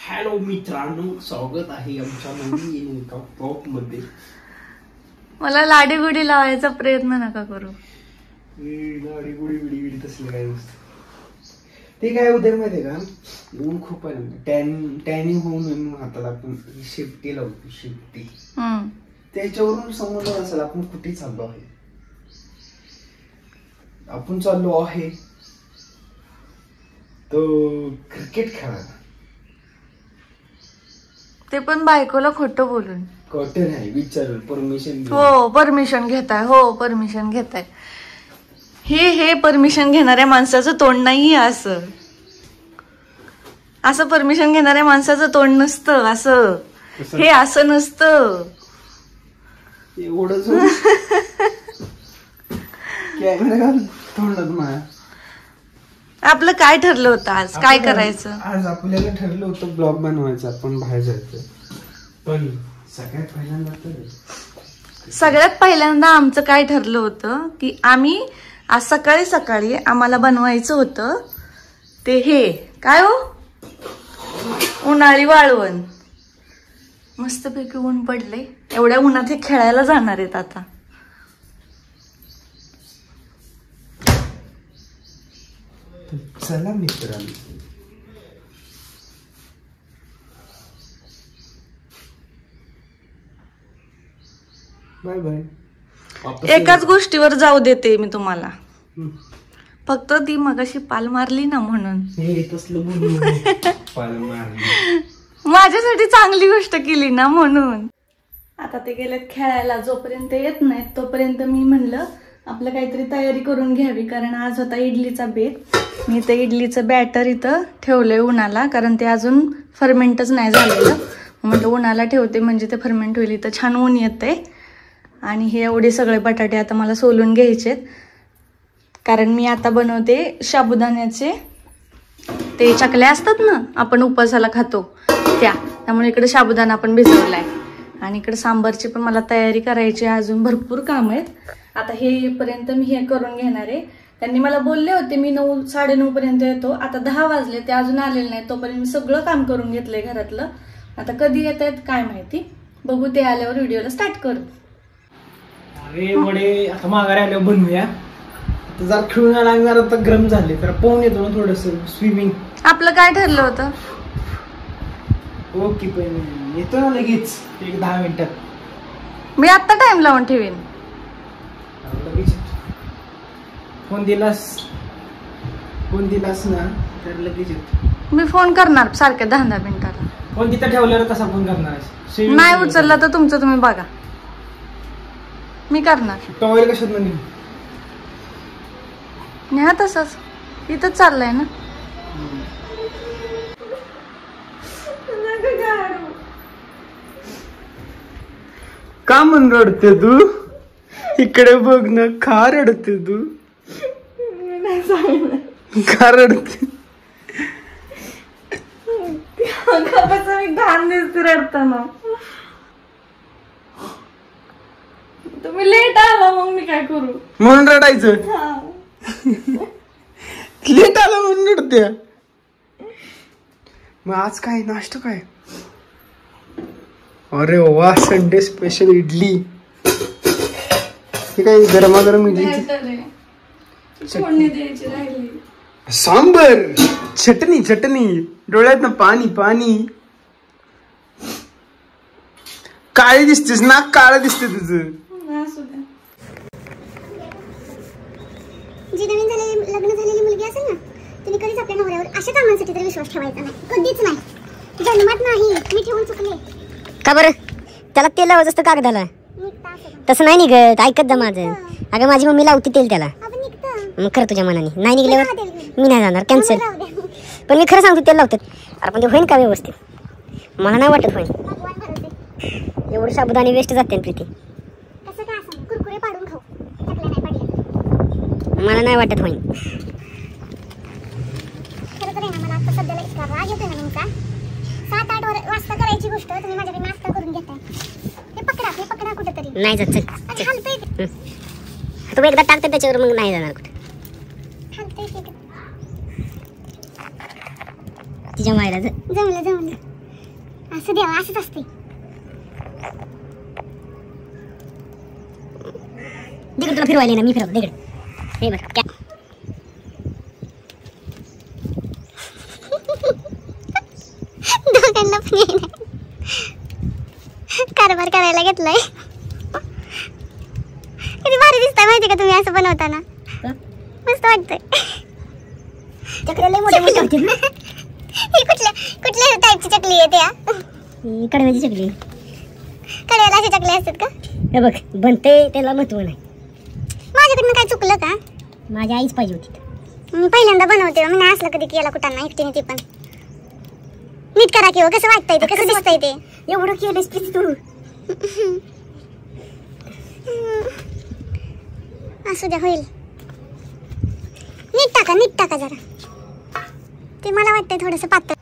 Hello मित्रांनो, स्वागत आहे आमच्या नवीन एका ब्लॉग मध्ये. मला लाडी गुडी लावायचा प्रयत्न नका करू. लाडी गुडी बिडी तसलं काय नसतं. ते काय होतं माहितीये का, ऊन खूप आहे, टॅनिंग होऊन हाताला आपण शेपटी लावतो. शेपटी त्याच्यावरून समजलं असेल आपण कुठे चाललो आहे. आपण चाललो आहे तो क्रिकेट खेळायला. ते पण बायकोला खोटं बोलून. खोटं नाही, विचारून परमिशन. हो परमिशन घेताय. हो परमिशन घेताय. हे परमिशन घेणाऱ्या माणसाचं तोंड नाही. असं परमिशन घेणाऱ्या माणसाचं तोंड नसतं. असं हे असं नसतं. एवढंच तोंडात माया. आपलं काय ठरलं होतं आज, काय करायचं? आज आपल्याला ठरलं होतं ब्लॉग बनवायचा, आपण बाहेर जायचं. पण सगळ्यात पहिल्यांदा आमचं काय ठरलं होतं की आम्ही आज सकाळी आम्हाला बनवायचं होतं ते हे काय हो, उन्हाळी वाळवण. मस्तपैकी ऊन पडले, एवढ्या उन्हात हे खेळायला जाणार आहेत आता. चला मित्रांनो, बाय बाय. एकाच गोष्टीवर जाऊ देते मी तुम्हाला, फक्त ती मगाशी पाल मारली ना म्हणून. पाल मारली माझ्यासाठी चांगली गोष्ट केली ना म्हणून. आता ते गेलेत खेळायला. जोपर्यंत येत नाहीत तोपर्यंत मी म्हणलं आपलं काहीतरी तयारी करून घ्यावी, कारण आज होता इडलीचा बेत. मी ते इडलीचं बॅटर इथं ठेवलंय उन्हाला, कारण ते अजून फर्मेंटच नाही झालेलं. म्हटलं उन्हाला ठेवते म्हणजे ते फर्मेंट होईल. इथं छान ऊन येते. आणि हे एवढे सगळे बटाटे आता मला सोलून घ्यायचेत, कारण मी आता बनवते साबुदाण्याचे ते चकल्या असतात ना आपण उपवासाला खातो त्या. त्यामुळे इकडे साबुदाणा पण भिजवलाय आणि इकडे सांबारची पण मला तयारी करायची. अजून भरपूर काम आहेत. आता हे येईपर्यंत मी हे करून घेणार आहे. त्यांनी मला बोलले होते मी 9 साडेनऊ पर्यंत येतो. आता 10 वाजले, ते अजून आलेले नाही. तोपर्यंत मी सगळं काम करून घेतलंय घरातलं. आता कधी येत आहेत काय माहिती, बघू. ते आल्यावर व्हिडिओला स्टार्ट करू. अरे वडे आता माघारी आल्यावर बनवूया. आता जरा खेळून लागणार, आता गरम झाले तर पाहून येतो ना थोडस स्विमिंग. आपलं काय ठरलं होतं? ओके, पण येतो ना लगेच एक 10 मिनिटात. मी आता टाइम लावून ठेवीन. लगेच फोन दिलास ना तर लगेच येतो. मी फोन करणार सारख्या 10 मिनिटाला. फोन तिथं ठेवल्यावर कसा फोन करणार? नाही उचलला तर तुमचं तुम्ही बघा, मी करणार. टॉवेल कशात नाही न्या तसंच, इथंच चाललंय ना. का म्हणून रडते तू? इकडे बघ ना, का रडते तू? का रडते? मी घाण दिसते रडताना. तुम्ही लेट आला, मग मी काय करू? म्हणून रडायचं? लेट आला म्हणून रडते. मग आज काय नाश्ता काय? अरे वा, संडे स्पेशल इडली. हे काय गरमागरम इडली, सांबर, चटणी, डोळ्यात ना पाणी. काळी दिसतेस, नाक काळं दिसते तुझं. जी नवीन लग्न झालेली मुलगी असेल ना, तिने कधीच आपल्या नवऱ्यावर अशा कामांसाठी तर विश्वास ठेवायचा नाही, कधीच नाही. जन्मात नाही. मी ठेवून चुकले. का बरं? त्याला तेल लावायचं असतं कागदाला. तसं नाही निघत, ऐकत जा माझं. अगं माझी मम्मी लावती तेल त्याला. मग खरं तुझ्या मनाने नाही निघल्यावर मी नाही जाणार, कॅन्सल. पण मी खरं सांगतो तेल लावतात. अरे पण ते होईन का व्यवस्थित? मला नाही वाटत होईन. एवढं साबुदाणे वेस्ट जाते प्रीती. कुरकुरे पाडून खाऊ, मला नाही वाटत होईन. खरं तर आहे ना, मला आता सध्याला इतका राग येतोय ना तुमचा. 7-8 वाजता करायची गोष्ट तुम्ही माझ्याकडे नाश्ता करून घेताय. हे पकडा कुठेतरी. नाही जात, चल. तुम्ही एकदा टाकता त्याच्यावर, मग नाही जाणार कुठे. तिच्या मायला जमलं जमलं असं देवा असंच असते दगड तुला फिरवायला ना मी फिरव दगड हे बघ क्या दोघांना पण येईना कारभार करायला घेतलाय किती भारी दिसतंय माहिती का तुम्ही असं बनवताना मस्त वाटतंय चक्री मोठे मोठे होते ही कुठल्या टाईपची चकली आहे त्या कडव्याची चकली कडव्याला अशी चकली असतात का हे बघ बनते त्याला महत्व नाही माझ्याकडनं काय चुकलं का माझ्या आईच पाहिजे होती मी पहिल्यांदा बनवते मी असलं कधी केला कुठांना एकटीने ती पण नीट करा किंवा कसं वाटतंय ते कसं दिसतंय ते एवढं केलंस प्लीज तू असू द्या होईल नीट टाका जरा ते मला वाटतंय थोडंसं पातळ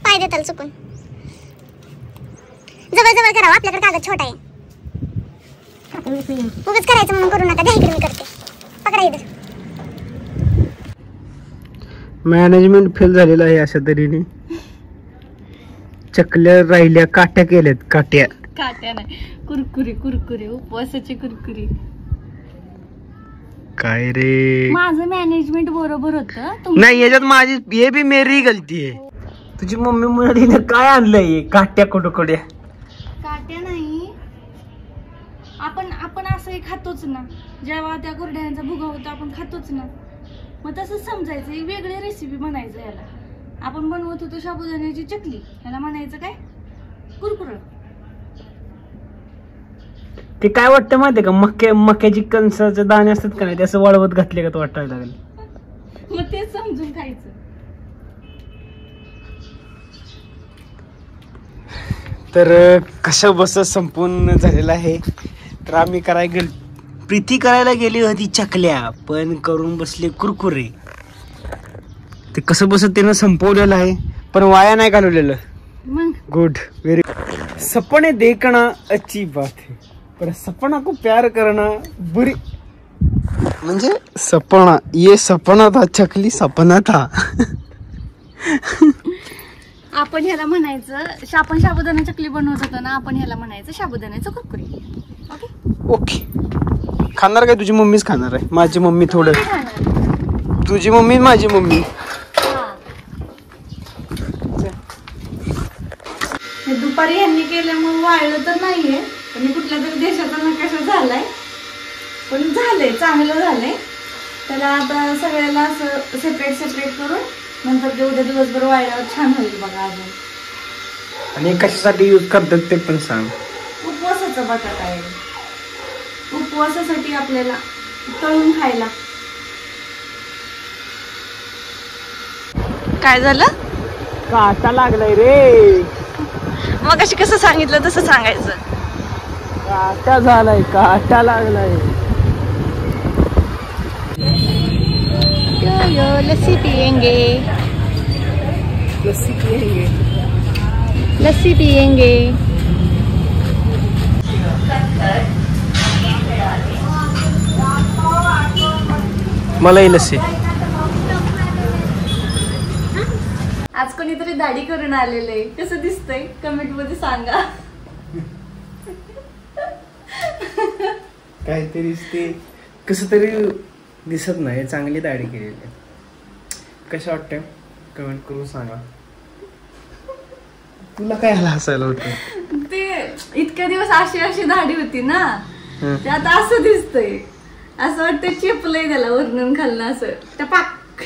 पाय देताल चुकून जवळ करावं आपल्याकडे कागद छोटा आहे उगाच करायचं म्हणून करू नका द्या इकडे मी करते पकडा इधर मॅनेजमेंट फेल झालेलं आहे अशा तऱ्हेने चकल्या राहिल्या काट्या केल्यात काट्या नाही कुरकुरी उपवासाची कुरकुरी काय रे माझं मॅनेजमेंट बरोबर होतं नाही याच्यात माझी हे बी मेरी गलती आहे तुझी मम्मी म्हणाली ना काय आणलंय काट्या कुडकुड्या काट्या नाही आपण असंही खातोच ना जेव्हा त्या कुरड्यांचा भुगा होतो आपण खातोच ना मग तसंच समजायचं एक वेगळी रेसिपी म्हणायचं याला आपण बनवत होतो साबुदाण्याची चकली याला म्हणायचं काय कुरकुर ते काय वाटतं माहितीये का मक्याची कणसाचे दाणे असतात का नाही ते असं वळवत घातले का तो वाटायला लागेल मग तेच समजून खायचं तर कशा बस संपूर्ण झालेला आहे तर आम्ही प्रीती करायला गेली होती चकल्या पण करून बसले कुरकुरे ते कसं बस त्यानं संपवलेलं आहे पण वाया नाही घालवलेलं गुड व्हेरी सपने देखना अच्छी बात है पर सपना को प्यार करना बुरी म्हणजे सपना ये सपना था चकली सपना था आपण ह्याला म्हणायचं आपण साबुदाणा चकली बनवत होतो ना आपण ह्याला म्हणायचं साबुदाण्याचं कुरकुरी ओके खाणार काय तुझी मम्मीच खाणार आहे माझी मम्मी थोडं तुझी मम्मी माझी मम्मी दुपारी यांनी केल्यामुळे वाळलं तर नाहीये पण कुठल्या तरी देशाचा नकाशा झालाय पण झालंय चांगलं झालंय त्याला आता सगळ्याला असं सेपरेट करून नंतर ते उद्या दिवसभर वाळल्यावर छान होईल बघा अजून आणि कशासाठी यूज करतात ते पण सांग उपवासाचा बटाटा आहे उपवासासाठी आपल्याला तळून खायला काय झालं काटा लागलाय रे मग अशी कसं सांगितलं तसं सांगायचं काटा झालाय काटा लागलाय लस्सी पिएंगे लस्सी पिएंगे मलाई लस्सी आज कोणीतरी दाढी करून आलेले कसं दिसतंय कमेंट मध्ये सांगा काहीतरी ते कसं तरी दिसत नाही चांगली दाढी केलेली कसं वाटतंय कमेंट करून सांगा तुला काय हसायला होतं ते इतक्या दिवस अशी दाढी होती ना ते आता असं दिसतंय असं वाटतं चेपलंय त्याला वरून खाल्लं असं टपाक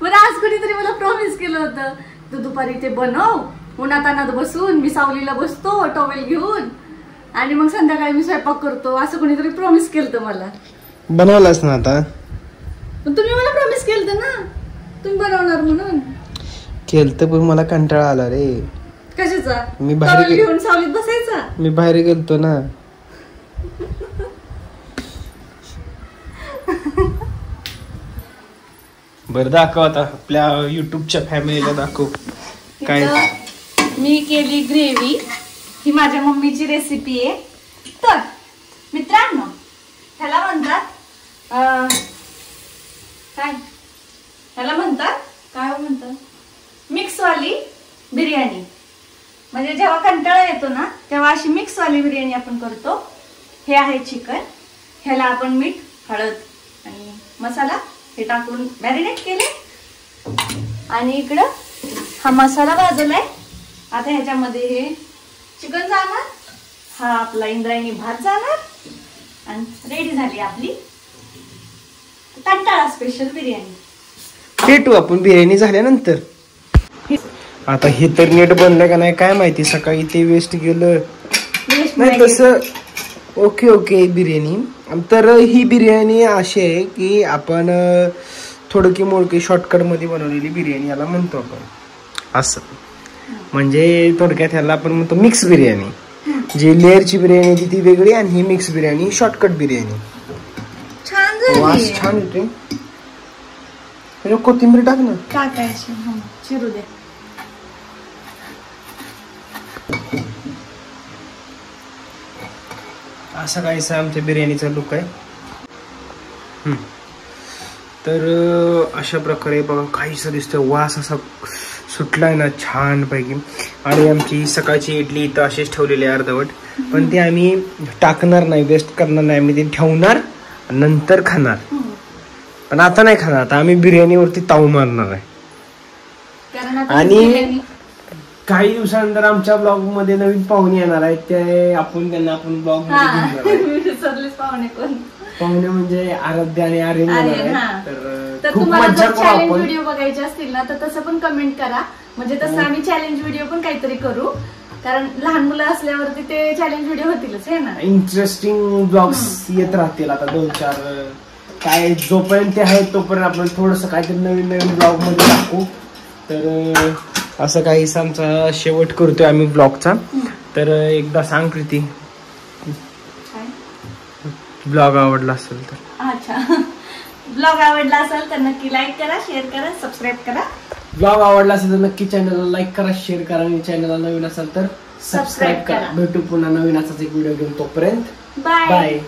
बरं आज कोणीतरी मला प्रॉमिस केलं होतं तू दुपारी ते बनव उन्हातानात बसून मी सावलीला बसतो टॉवेल घेऊन आणि मग संध्याकाळी मी स्वयंपाक करतो असं कोणीतरी प्रॉमिस केलं मला बनवलास ना आता तुम्ही मला प्रॉमिस केलं ना तुम्ही बनवणार म्हणून केलतं पण मला कंटाळा आला रे कशाचा मी बाहेर घेऊन सावलीत बसायचा मी बाहेर गेलतो ना बरं दाखव आता आपल्या युट्यूबच्या फॅमिलीला दाखव काय मी केली ग्रेव्ही ही माझ्या मम्मीची रेसिपी आहे तर मित्रांनो ह्याला म्हणतात काय ह्याला म्हणतात, काय म्हणतात, मिक्सवाली बिर्याणी. म्हणजे जेव्हा कंटाळा येतो ना तेव्हा अशी मिक्सवाली बिर्याणी आपण करतो. हे आहे चिकन, ह्याला आपण मीठ, हळद आणि मसाला हे टाकून मॅरिनेट केले. आणि इकडं हा मसाला भाजलाय. आता ह्याच्यामध्ये हे चिकन जाणार, हा आपला इंद्रायणी भात जाणार आणि रेडी झाली आपली कंटाळा स्पेशल बिर्याणी. भेटू आपण बिर्याणी झाल्यानंतर. आता हे तर नीट बनलं का नाही काय माहिती, सकाळी ते वेस्ट गेलं नाही तसं. ओके बिर्याणी. तर ही बिर्याणी अशी आहे की आपण थोडकी मोडकी शॉर्टकट मध्ये बनवलेली बिर्याणी याला म्हणतो आपण असं. म्हणजे थोडक्यात ह्याला आपण म्हणतो मिक्स बिर्याणी. जी लेअरची बिर्याणी ती वेगळी आणि ही मिक्स बिर्याणी शॉर्टकट बिर्याणी. वास छान येते. कोथिंबीर टाक ना. टाकायची, चिरू दे. असा काहीसा आमच्या बिर्याणीचा लुक आहे. तर अशा प्रकारे बघा काहीसा दिसतोय. वास असा सुटलाय ना छान पैकी. आणि आमची सकाळची इडली इथं अशीच ठेवलेली आहे अर्धवट, पण ती आम्ही टाकणार नाही, वेस्ट करणार नाही. आम्ही ती ठेवणार नंतर खाणार. पण आता नाही खाणार, आता आम्ही बिर्याणीवरती ताव मारणार आहे. आणि काही दिवसानंतर आमच्या ब्लॉग मध्ये नवीन पाहुणे येणार आहेत, ते आपण त्यांना आपण ब्लॉग मध्ये पाहुणे म्हणजे आराध्य आणि आर्यन येणार आहेत. तर तुम्हाला जर चॅलेंज व्हिडिओ बघायचे असतील ना तर तसं पण कमेंट करा. म्हणजे तसं आम्ही चॅलेंज व्हिडिओ पण काहीतरी करू, कारण लहान मुलं असल्यावरती ते चॅलेंज व्हिडिओ होतीलच आहे ना. इंटरेस्टिंग ब्लॉग्स येत राहतील आता 2-4. काय जोपर्यंत ते आहेत तोपर्यंत आपण थोडस काहीतरी नवीन ब्लॉग मध्ये टाकू. तर असं काही आमचा शेवट करतोय आम्ही ब्लॉगचा. तर एकदा सांग प्रीती, ब्लॉग आवडला असेल तर. अच्छा, ब्लॉग आवडला असेल तर नक्की लाईक करा, शेअर करा, सबस्क्राईब करा. ब्लॉग आवडला असेल तर नक्की चॅनलला लाईक करा, शेअर करा आणि चॅनलला नवीन असेल तर सबस्क्राईब करा. भेटू पुन्हा नवीन असाच एक व्हिडिओ घेऊन. तोपर्यंत बाय.